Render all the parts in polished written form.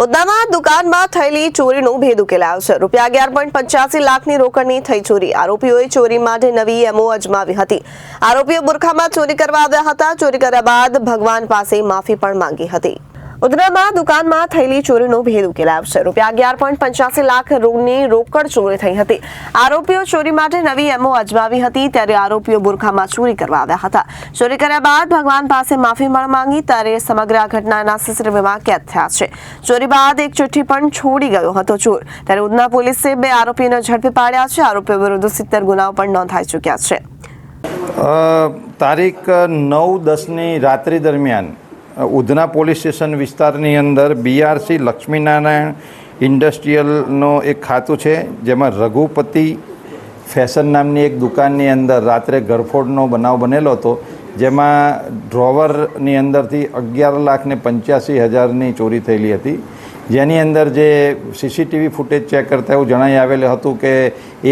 ઉધનામાં દુકાનમાં થયેલી ચોરીનો ભેદ ઉકેલાયો છે। રૂપિયા 11.85 લાખની રોકડની થઈ ચોરી। આરોપીઓએ ચોરી માટે નવી એમો અજમાવી હતી। આરોપીઓ બુરખામાં ચોરી કરવા આવ્યા હતા। ચોરી કર્યા બાદ ભગવાન પાસે માફી પણ માંગી હતી। ઉધનામાં દુકાનમાં થયેલી ચોરીનો ભેદ ઉકેલાયો છે। રૂપિયા 11.85 લાખની રોકડ ચોરી થઈ હતી। આરોપીઓ ચોરી માટે નવી એમો અજમાવી હતી ત્યારે આરોપીઓ બુરખામાં ચોરી કરવા આવ્યા હતા। ચોરી કર્યા બાદ ભગવાન પાસે માફી પણ માંગી ત્યારે સમગ્ર આ ઘટનાના સીસીટીવીમાં કેદ થયા છે। ચોરી બાદ એક ચિઠ્ઠી પણ છોડી ગયો હતો ચોર। ત્યારે ઉધના પોલીસે 2 આરોપીઓને ઝડપી પાડ્યા છે। આરોપીઓ વિરુદ્ધ 70 ગુનાઓ પણ નોંધાઈ ચૂક્યા છે। તારીખ 9-10ની રાત્રિ દરમિયાન ઉધના પોલીસ સ્ટેશન વિસ્તારની અંદર બીઆરસી લક્ષ્મીનારાયણ ઇન્ડસ્ટ્રીયલનો એક ખાતું છે, જેમાં રઘુપતિ ફેશન નામની એક દુકાનની અંદર રાત્રે ગરફોડનો બનાવ બનેલો હતો, જેમાં ડ્રોવરની અંદરથી 11,85,000ની ચોરી થયેલી હતી। જેની અંદર જે સીસીટીવી ફૂટેજ ચેક કરતા એવું જણાઈ આવેલું હતું કે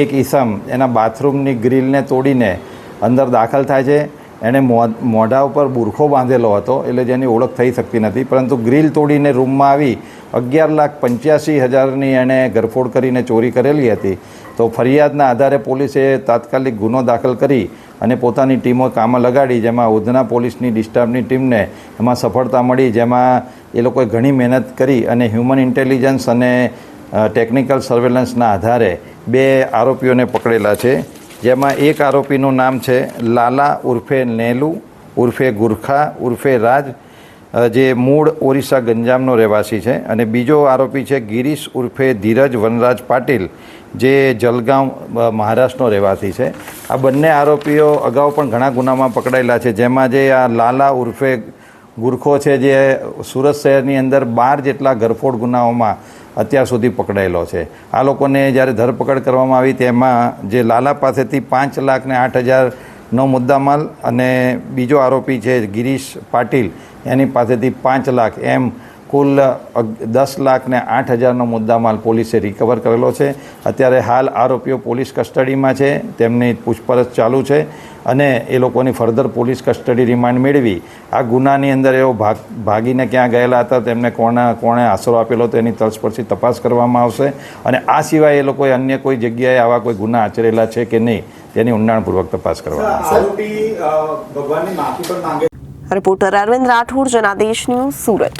એક ઈસમ એના બાથરૂમની ગ્રીલને તોડીને અંદર દાખલ થાય છે। એણે મોઢા ઉપર બુરખો બાંધેલો હતો, એટલે જેની ઓળખ થઈ શકતી નથી, પરંતુ ગ્રીલ તોડીને રૂમમાં આવી 11,85,000ની એણે ગરફોડ કરીને ચોરી કરેલી હતી। તો ફરિયાદના આધારે પોલીસે તાત્કાલિક ગુનો દાખલ કરી અને પોતાની ટીમો કામમાં લગાડી, જેમાં ઉધના પોલીસની ડિસ્ટાફની ટીમને એમાં સફળતા મળી, જેમાં એ લોકોએ ઘણી મહેનત કરી અને હ્યુમન ઇન્ટેલિજન્સ અને ટેકનિકલ સર્વેલન્સના આધારે 2 આરોપીઓને પકડેલા છે। જેમાં એક આરોપીનું નામ છે લાલા ઉર્ફે નેલુ ઉર્ફે ગુરખા ઉર્ફે રાજ, જે મૂળ ઓરિસ્સા ગંજામનો રહેવાસી છે, અને બીજો આરોપી છે ગિરીશ ઉર્ફે ધીરજ વનરાજ પાટીલ, જે જલગાંવ મહારાષ્ટ્રનો રહેવાસી છે। આ બંને આરોપીઓ અગાઉ પણ ઘણા ગુનામાં પકડાયેલા છે, જેમાં જે આ લાલા ઉર્ફે ગુરખો છે, જે સુરત શહેરની અંદર 12 જેટલા ગરફોડ ગુનાઓમાં અત્યાર સુધી પકડાયેલો છે। આ લોકોને જ્યારે ધરપકડ કરવામાં આવી તેમાં જે લાલા પાસેથી 5,08,000નો મુદ્દામાલ અને બીજો આરોપી છે ગિરીશ પાટીલ, એની પાસેથી 5 લાખ એમ કુલ 10,08,000નો મુદ્દામાલ પોલીસે રિકવર કરેલો છે। અત્યારે હાલ આરોપીઓ પોલીસ કસ્ટડીમાં છે, તેમની પૂછપરછ ચાલુ છે અને એ લોકોની ફર્ધર પોલીસ કસ્ટડી રિમાન્ડ મેળવી આ ગુનાની અંદર એવો ભાગીને ક્યાં ગયેલા હતા, તેમને કોણે આશરો આપેલો હતો, એની તલસ્પર્શી તપાસ કરવામાં આવશે। અને આ સિવાય એ લોકોએ અન્ય કોઈ જગ્યાએ આવા કોઈ ગુના આચરેલા છે કે નહીં તેની ઊંડાણપૂર્વક તપાસ કરવામાં આવશે। Reporter Arvind Rathod, Janadesh news, Surat.